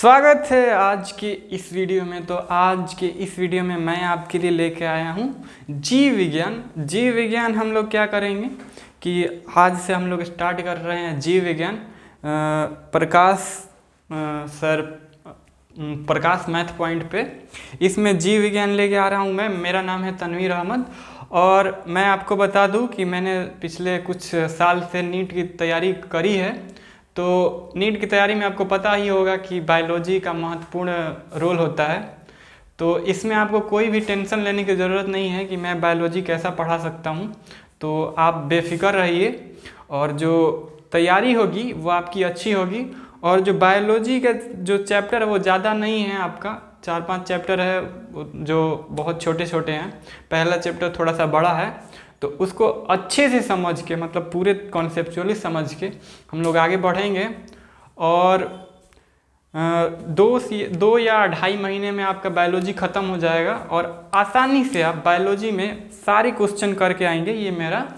स्वागत है आज के इस वीडियो में। तो आज के इस वीडियो में मैं आपके लिए लेके आया हूँ जीव विज्ञान। जीव विज्ञान हम लोग क्या करेंगे कि आज से हम लोग स्टार्ट कर रहे हैं जीव विज्ञान। प्रकाश मैथ पॉइंट पे इसमें जीव विज्ञान लेके आ रहा हूँ मैं। मेरा नाम है तनवीर अहमद और मैं आपको बता दूँ कि मैंने पिछले कुछ साल से नीट की तैयारी करी है। तो नीट की तैयारी में आपको पता ही होगा कि बायोलॉजी का महत्वपूर्ण रोल होता है। तो इसमें आपको कोई भी टेंशन लेने की ज़रूरत नहीं है कि मैं बायोलॉजी कैसा पढ़ा सकता हूँ। तो आप बेफिक्र रहिए और जो तैयारी होगी वो आपकी अच्छी होगी। और जो बायोलॉजी का जो चैप्टर है वो ज़्यादा नहीं है, आपका 4-5 चैप्टर है जो बहुत छोटे छोटे हैं। पहला चैप्टर थोड़ा सा बड़ा है, तो उसको अच्छे से समझ के, मतलब पूरे कॉन्सेप्चुअली समझ के हम लोग आगे बढ़ेंगे। और 2 या 2.5 महीने में आपका बायोलॉजी ख़त्म हो जाएगा और आसानी से आप बायोलॉजी में सारे क्वेश्चन करके आएंगे। ये मेरा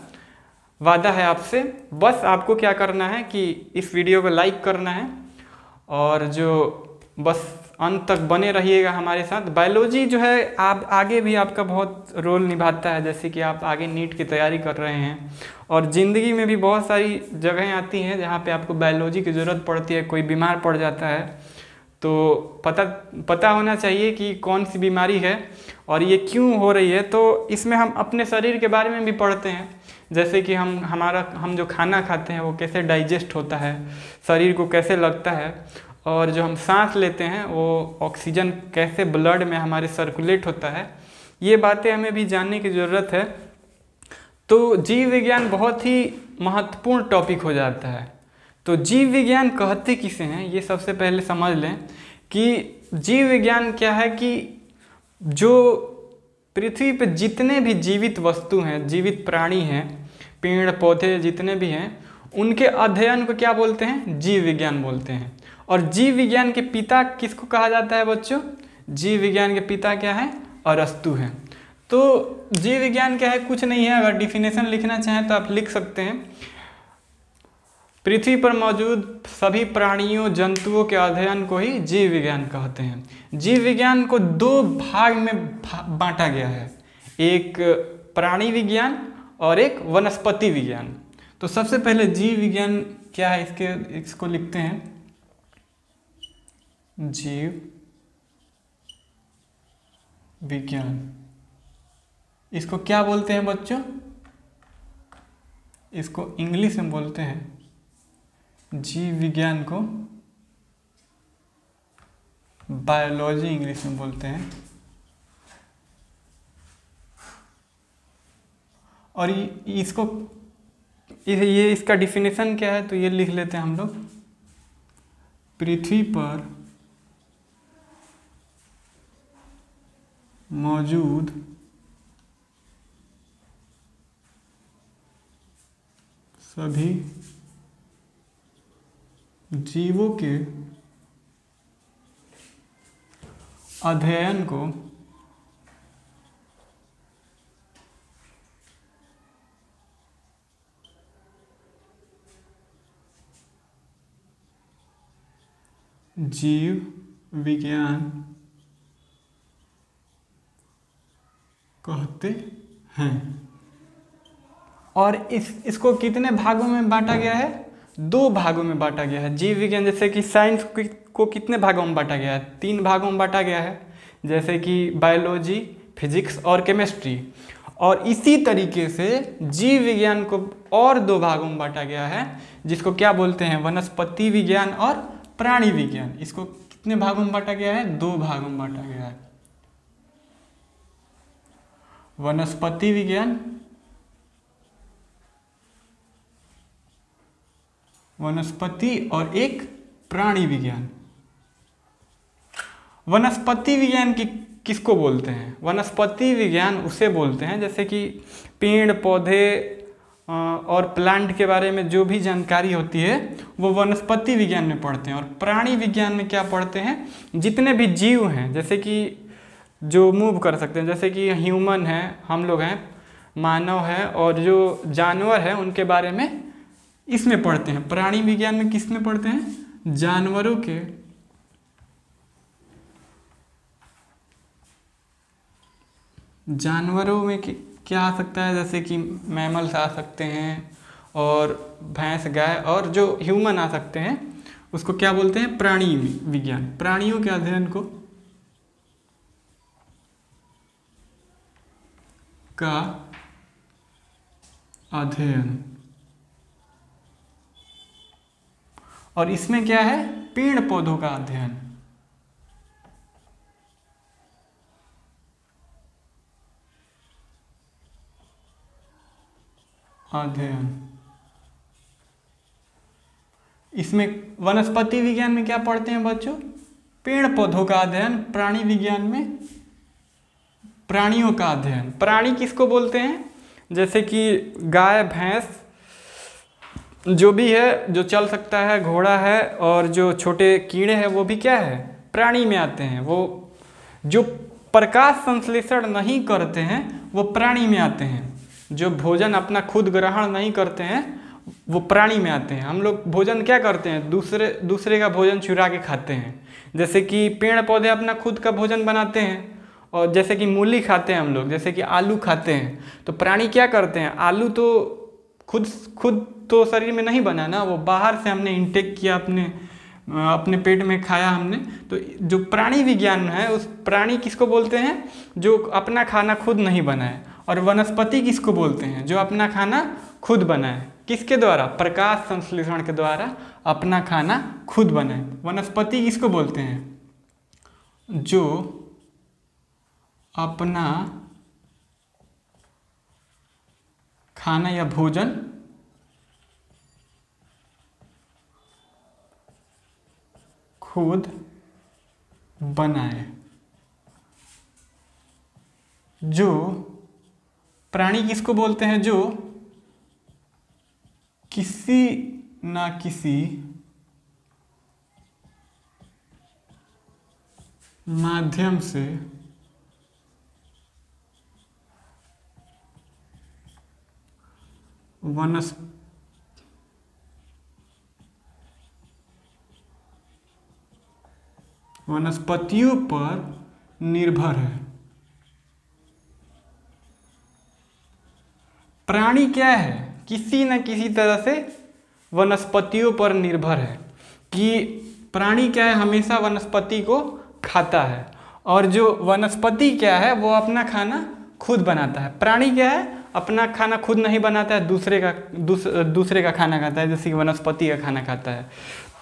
वादा है आपसे। बस आपको क्या करना है कि इस वीडियो को लाइक करना है और जो बस अंत तक बने रहिएगा हमारे साथ। बायोलॉजी जो है आप आगे भी आपका बहुत रोल निभाता है, जैसे कि आप आगे नीट की तैयारी कर रहे हैं और ज़िंदगी में भी बहुत सारी जगहें आती हैं जहाँ पे आपको बायोलॉजी की ज़रूरत पड़ती है। कोई बीमार पड़ जाता है तो पता होना चाहिए कि कौन सी बीमारी है और ये क्यों हो रही है। तो इसमें हम अपने शरीर के बारे में भी पढ़ते हैं, जैसे कि हम जो खाना खाते हैं वो कैसे डाइजेस्ट होता है, शरीर को कैसे लगता है, और जो हम सांस लेते हैं वो ऑक्सीजन कैसे ब्लड में हमारे सर्कुलेट होता है। ये बातें हमें भी जानने की ज़रूरत है। तो जीव विज्ञान बहुत ही महत्वपूर्ण टॉपिक हो जाता है। तो जीव विज्ञान कहते किसे हैं ये सबसे पहले समझ लें कि जीव विज्ञान क्या है कि जो पृथ्वी पर जितने भी जीवित वस्तु हैं, जीवित प्राणी हैं, पेड़ पौधे जितने भी हैं, उनके अध्ययन को क्या बोलते हैं? जीव विज्ञान बोलते हैं। और जीव विज्ञान के पिता किसको कहा जाता है बच्चों? जीव विज्ञान के पिता क्या है? अरस्तु हैं। तो जीव विज्ञान क्या है? कुछ नहीं है। अगर डिफिनेशन लिखना चाहें तो आप लिख सकते हैं, पृथ्वी पर मौजूद सभी प्राणियों जंतुओं के अध्ययन को ही जीव विज्ञान कहते हैं। जीव विज्ञान को 2 भाग में बांटा गया है, एक प्राणी विज्ञान और एक वनस्पति विज्ञान। तो सबसे पहले जीव विज्ञान क्या है इसको लिखते हैं, जीव विज्ञान। इसको क्या बोलते हैं बच्चों? इसको इंग्लिश में बोलते हैं, जीव विज्ञान को बायोलॉजी इंग्लिश में बोलते हैं। और इसका डिफिनेशन क्या है तो ये लिख लेते हैं हम लोग, पृथ्वी पर मौजूद सभी जीवों के अध्ययन को जीव विज्ञान कहते हैं। और इसको कितने भागों में बांटा गया है? 2 भागों में बांटा गया है। जीव विज्ञान जैसे कि साइंस को कितने भागों में बांटा गया है? 3 भागों में बांटा गया है, जैसे कि बायोलॉजी, फिजिक्स और केमिस्ट्री। और इसी तरीके से जीव विज्ञान को और 2 भागों में बांटा गया है, जिसको क्या बोलते हैं? वनस्पति विज्ञान और प्राणी विज्ञान। इसको कितने भागों में बांटा गया है? 2 भागों में बांटा गया है, वनस्पति विज्ञान, वनस्पति और एक प्राणी विज्ञान। वनस्पति विज्ञान किसको बोलते हैं? वनस्पति विज्ञान उसे बोलते हैं जैसे कि पेड़ पौधे और प्लांट के बारे में जो भी जानकारी होती है वो वनस्पति विज्ञान में पढ़ते हैं। और प्राणी विज्ञान में क्या पढ़ते हैं? जितने भी जीव हैं, जैसे कि जो मूव कर सकते हैं, जैसे कि ह्यूमन है, हम लोग हैं, मानव है, और जो जानवर हैं उनके बारे में इसमें पढ़ते हैं। प्राणी विज्ञान में किस में पढ़ते हैं? जानवरों के जानवरों में क्या आ सकता है, जैसे कि मैमल्स आ सकते हैं और भैंस गाय, और जो ह्यूमन आ सकते हैं उसको क्या बोलते हैं, प्राणी विज्ञान। प्राणियों के अध्ययन को का अध्ययन। और इसमें क्या है, पेड़ पौधों का अध्ययन। अध्ययन। इसमें वनस्पति विज्ञान में क्या पढ़ते हैं बच्चों, पेड़ पौधों का अध्ययन। प्राणी विज्ञान में प्राणियों का अध्ययन। प्राणी किसको बोलते हैं, जैसे कि गाय भैंस जो भी है, जो चल सकता है, घोड़ा है, और जो छोटे कीड़े हैं वो भी क्या है, प्राणी में आते हैं। वो जो प्रकाश संश्लेषण नहीं करते हैं वो प्राणी में आते हैं। जो भोजन अपना खुद ग्रहण नहीं करते हैं वो प्राणी में आते हैं। हम लोग भोजन क्या करते हैं, दूसरे का भोजन चुरा के खाते हैं। जैसे कि पेड़ पौधे अपना खुद का भोजन बनाते हैं, और जैसे कि मूली खाते हैं हम लोग, जैसे कि आलू खाते हैं। तो प्राणी क्या करते हैं, आलू तो खुद तो शरीर में नहीं बना ना, वो बाहर से हमने इंटेक किया, अपने पेट में खाया हमने। तो जो प्राणी विज्ञान है, उस प्राणी किसको बोलते हैं, जो अपना खाना खुद नहीं बनाए। और वनस्पति किसको बोलते हैं, जो अपना खाना खुद बनाए। किसके द्वारा, प्रकाश संश्लेषण के द्वारा अपना खाना खुद बनाए। वनस्पति किसको बोलते हैं, जो अपना खाना या भोजन खुद बनाए। जो प्राणी किसको बोलते हैं, जो किसी ना किसी माध्यम से वनस्पतियों पर निर्भर है। प्राणी क्या है, किसी न किसी तरह से वनस्पतियों पर निर्भर है। कि प्राणी क्या है, हमेशा वनस्पति को खाता है। और जो वनस्पति क्या है, वो अपना खाना खुद बनाता है। प्राणी क्या है, अपना खाना खुद नहीं बनाता है, दूसरे का खाना खाता है, जैसे कि वनस्पति का खाना खाता है।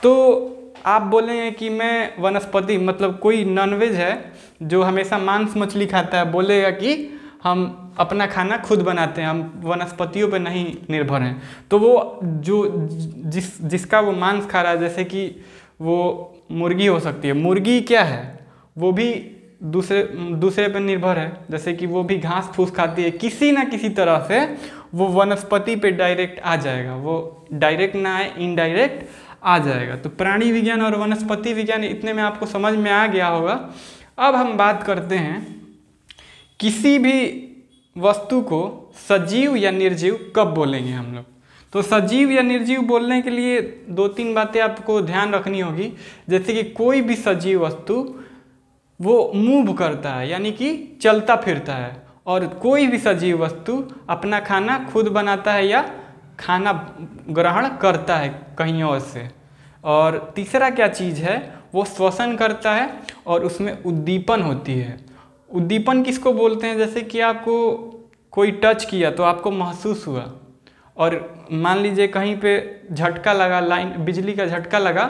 तो आप बोलेंगे कि मैं वनस्पति, मतलब कोई नॉनवेज है जो हमेशा मांस मछली खाता है, बोलेगा कि हम अपना खाना खुद बनाते हैं, हम वनस्पतियों पर नहीं निर्भर हैं। तो वो जिसका वो मांस खा रहा है, जैसे कि वो मुर्गी हो सकती है, मुर्गी क्या है, वो भी दूसरे पर निर्भर है। जैसे कि वो भी घास फूस खाती है, किसी ना किसी तरह से वो वनस्पति पे डायरेक्ट आ जाएगा। वो डायरेक्ट ना आए, इनडायरेक्ट आ जाएगा। तो प्राणी विज्ञान और वनस्पति विज्ञान, इतने में आपको समझ में आ गया होगा। अब हम बात करते हैं किसी भी वस्तु को सजीव या निर्जीव कब बोलेंगे हम लोग। तो सजीव या निर्जीव बोलने के लिए 2-3 बातें आपको ध्यान रखनी होगी। जैसे कि कोई भी सजीव वस्तु वो मूव करता है, यानी कि चलता फिरता है। और कोई भी सजीव वस्तु अपना खाना खुद बनाता है या खाना ग्रहण करता है कहीं और से। और तीसरा क्या चीज़ है, वो श्वसन करता है और उसमें उद्दीपन होती है। उद्दीपन किसको बोलते हैं, जैसे कि आपको कोई टच किया तो आपको महसूस हुआ, और मान लीजिए कहीं पे झटका लगा, बिजली का झटका लगा,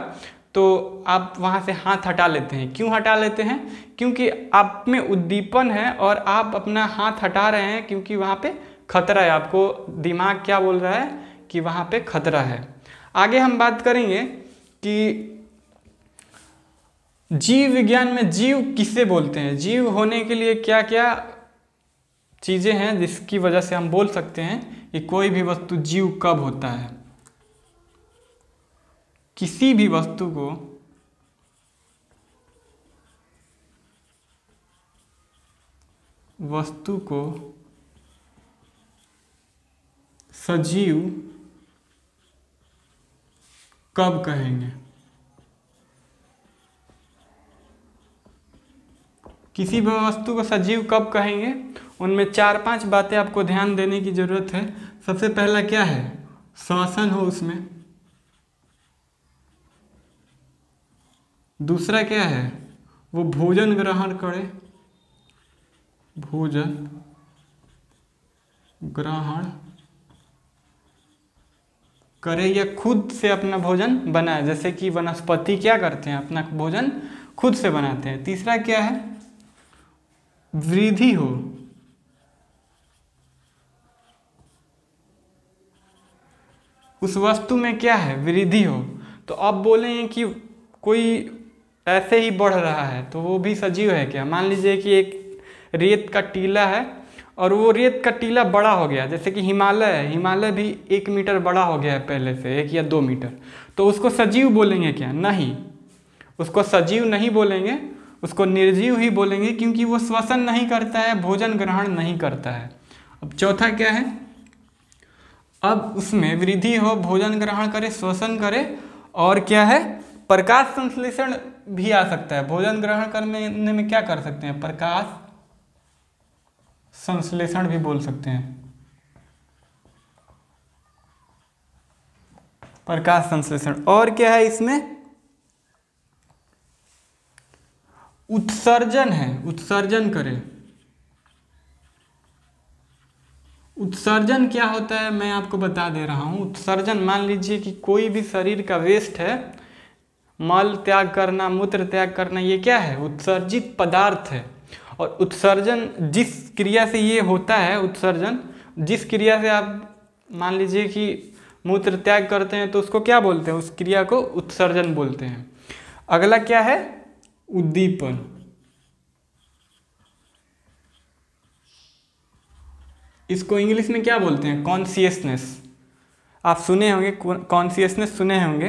तो आप वहाँ से हाथ हटा लेते हैं। क्यों हटा लेते हैं, क्योंकि आप में उद्दीपन है और आप अपना हाथ हटा रहे हैं, क्योंकि वहाँ पे खतरा है। आपको दिमाग क्या बोल रहा है कि वहाँ पे खतरा है। आगे हम बात करेंगे कि जीव विज्ञान में जीव किसे बोलते हैं, जीव होने के लिए क्या क्या चीज़ें हैं जिसकी वजह से हम बोल सकते हैं कि कोई भी वस्तु जीव कब होता है। किसी भी वस्तु को सजीव कब कहेंगे। किसी भी वस्तु को सजीव कब कहेंगे, उनमें 4-5 बातें आपको ध्यान देने की जरूरत है। सबसे पहला क्या है, श्वसन हो उसमें। दूसरा क्या है, वो भोजन ग्रहण करे, भोजन ग्रहण करे या खुद से अपना भोजन बनाए, जैसे कि वनस्पति क्या करते हैं, अपना भोजन खुद से बनाते हैं। तीसरा क्या है, वृद्धि हो, उस वस्तु में क्या है, वृद्धि हो। तो अब बोलेंगे कि कोई ऐसे ही बढ़ रहा है तो वो भी सजीव है क्या। मान लीजिए कि एक रेत का टीला है और वो रेत का टीला बड़ा हो गया, जैसे कि हिमालय है, हिमालय भी 1 मीटर बड़ा हो गया है पहले से, 1 या 2 मीटर, तो उसको सजीव बोलेंगे क्या, नहीं, उसको सजीव नहीं बोलेंगे, उसको निर्जीव ही बोलेंगे, क्योंकि वो श्वसन नहीं करता है, भोजन ग्रहण नहीं करता है। अब चौथा क्या है, अब उसमें वृद्धि हो, भोजन ग्रहण करे, श्वसन करे, और क्या है, प्रकाश संश्लेषण भी आ सकता है। भोजन ग्रहण करने में क्या कर सकते हैं, प्रकाश संश्लेषण भी बोल सकते हैं, प्रकाश संश्लेषण। और क्या है इसमें, उत्सर्जन है, उत्सर्जन करे। उत्सर्जन क्या होता है मैं आपको बता दे रहा हूँ। उत्सर्जन, मान लीजिए कि कोई भी शरीर का वेस्ट है, मल त्याग करना, मूत्र त्याग करना, ये क्या है, उत्सर्जित पदार्थ है। और उत्सर्जन जिस क्रिया से ये होता है, उत्सर्जन जिस क्रिया से आप मान लीजिए कि मूत्र त्याग करते हैं तो उसको क्या बोलते हैं, उस क्रिया को उत्सर्जन बोलते हैं। अगला क्या है, उद्दीपन। इसको इंग्लिश में क्या बोलते हैं, कॉन्शियसनेस। आप सुने होंगे, कॉन्शियसनेस सुने होंगे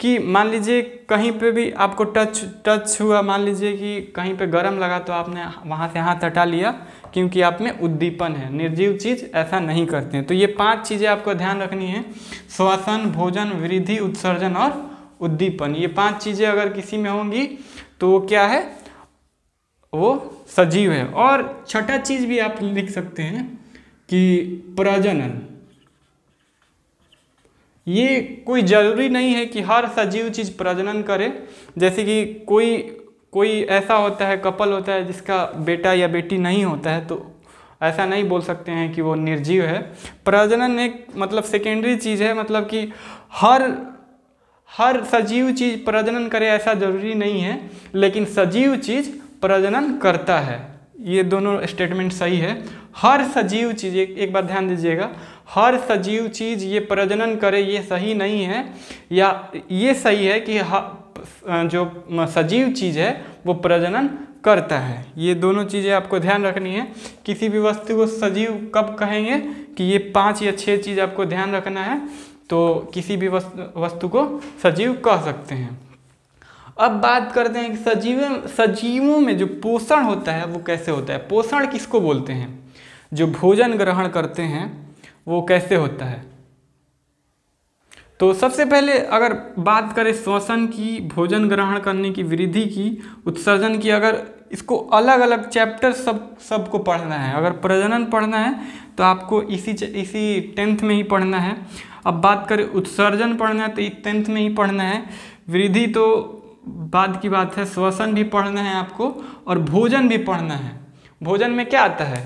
कि मान लीजिए कहीं पे भी आपको टच हुआ, मान लीजिए कि कहीं पे गर्म लगा तो आपने वहाँ से हाथ हटा लिया, क्योंकि आप में उद्दीपन है। निर्जीव चीज़ ऐसा नहीं करते हैं। तो ये 5 चीज़ें आपको ध्यान रखनी है, श्वसन, भोजन, वृद्धि, उत्सर्जन और उद्दीपन। ये 5 चीज़ें अगर किसी में होंगी तो वो क्या है, वो सजीव है। और छठा चीज़ भी आप लिख सकते हैं कि प्रजनन। ये कोई ज़रूरी नहीं है कि हर सजीव चीज़ प्रजनन करे। जैसे कि कोई ऐसा होता है, कपल होता है जिसका बेटा या बेटी नहीं होता है, तो ऐसा नहीं बोल सकते हैं कि वो निर्जीव है। प्रजनन एक मतलब सेकेंडरी चीज़ है, मतलब कि हर सजीव चीज़ प्रजनन करे ऐसा ज़रूरी नहीं है, लेकिन सजीव चीज़ प्रजनन करता है। ये दोनों स्टेटमेंट सही है। हर सजीव चीज़, एक बात ध्यान दीजिएगा, हर सजीव चीज़ ये प्रजनन करे ये सही नहीं है, या ये सही है कि जो सजीव चीज़ है वो प्रजनन करता है। ये दोनों चीज़ें आपको ध्यान रखनी है। किसी भी वस्तु को सजीव कब कहेंगे कि ये 5 या 6 चीज़ आपको ध्यान रखना है, तो किसी भी वस्तु को सजीव कह सकते हैं। अब बात करते हैं कि सजीवों में जो पोषण होता है वो कैसे होता है। पोषण किसको बोलते हैं, जो भोजन ग्रहण करते हैं वो कैसे होता है। तो सबसे पहले अगर बात करें श्वसन की, भोजन ग्रहण करने की, वृद्धि की, उत्सर्जन की, अगर इसको अलग अलग चैप्टर सबको पढ़ना है। अगर प्रजनन पढ़ना है तो आपको इसी 10th में ही पढ़ना है। अब बात करें उत्सर्जन पढ़ना है तो 10th में ही पढ़ना है। वृद्धि तो बाद की बात है, श्वसन भी पढ़ना है आपको, और भोजन भी पढ़ना है। भोजन में क्या आता है,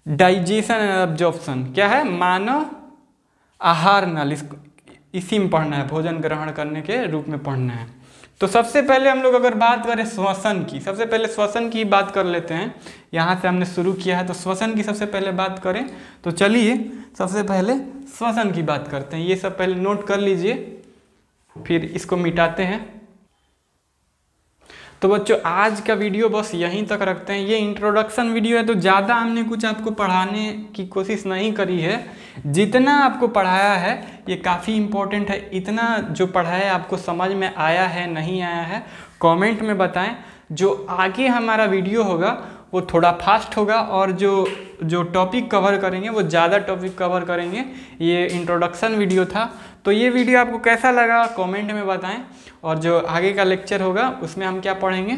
डाइजेशन एंड एब्जॉर्प्शन, क्या है, मानव आहार नल, इसी में पढ़ना है, भोजन ग्रहण करने के रूप में पढ़ना है। तो सबसे पहले हम लोग अगर बात करें श्वसन की, सबसे पहले श्वसन की बात कर लेते हैं। यहाँ से हमने शुरू किया है तो श्वसन की सबसे पहले बात करें। तो चलिए सबसे पहले श्वसन की बात करते हैं। ये सब पहले नोट कर लीजिए, फिर इसको मिटाते हैं। तो बच्चों आज का वीडियो बस यहीं तक रखते हैं। ये इंट्रोडक्शन वीडियो है तो ज़्यादा हमने कुछ आपको पढ़ाने की कोशिश नहीं करी है। जितना आपको पढ़ाया है ये काफ़ी इम्पोर्टेंट है। इतना जो पढ़ाया है आपको समझ में आया है नहीं आया है कमेंट में बताएं। जो आगे हमारा वीडियो होगा वो थोड़ा फास्ट होगा और जो टॉपिक कवर करेंगे वो ज़्यादा टॉपिक कवर करेंगे। ये इंट्रोडक्शन वीडियो था। तो ये वीडियो आपको कैसा लगा कमेंट में बताएं। और जो आगे का लेक्चर होगा उसमें हम क्या पढ़ेंगे,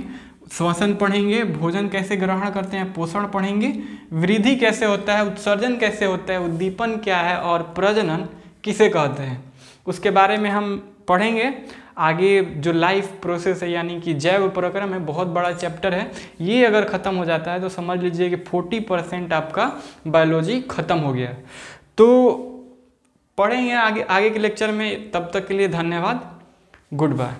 श्वसन पढ़ेंगे, भोजन कैसे ग्रहण करते हैं, पोषण पढ़ेंगे, वृद्धि कैसे होता है, उत्सर्जन कैसे होता है, उद्दीपन क्या है और प्रजनन किसे कहते हैं, उसके बारे में हम पढ़ेंगे। आगे जो लाइफ प्रोसेस है यानी कि जैव प्रक्रम है, बहुत बड़ा चैप्टर है, ये अगर ख़त्म हो जाता है तो समझ लीजिए कि 40% आपका बायोलॉजी ख़त्म हो गया। तो पढ़ेंगे आगे के लेक्चर में, तब तक के लिए धन्यवाद, गुड बाय।